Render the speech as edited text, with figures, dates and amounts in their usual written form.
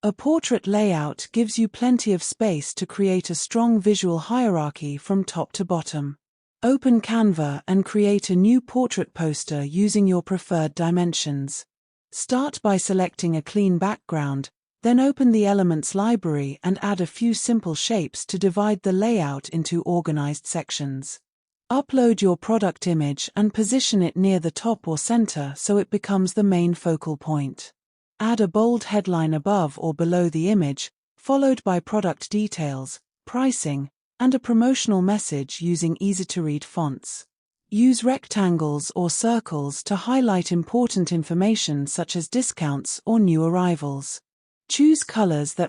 A portrait layout gives you plenty of space to create a strong visual hierarchy from top to bottom. Open Canva and create a new portrait poster using your preferred dimensions. Start by selecting a clean background, then open the Elements library and add a few simple shapes to divide the layout into organized sections. Upload your product image and position it near the top or center so it becomes the main focal point. Add a bold headline above or below the image, followed by product details, pricing, and a promotional message using easy-to-read fonts. Use rectangles or circles to highlight important information such as discounts or new arrivals. Choose colors that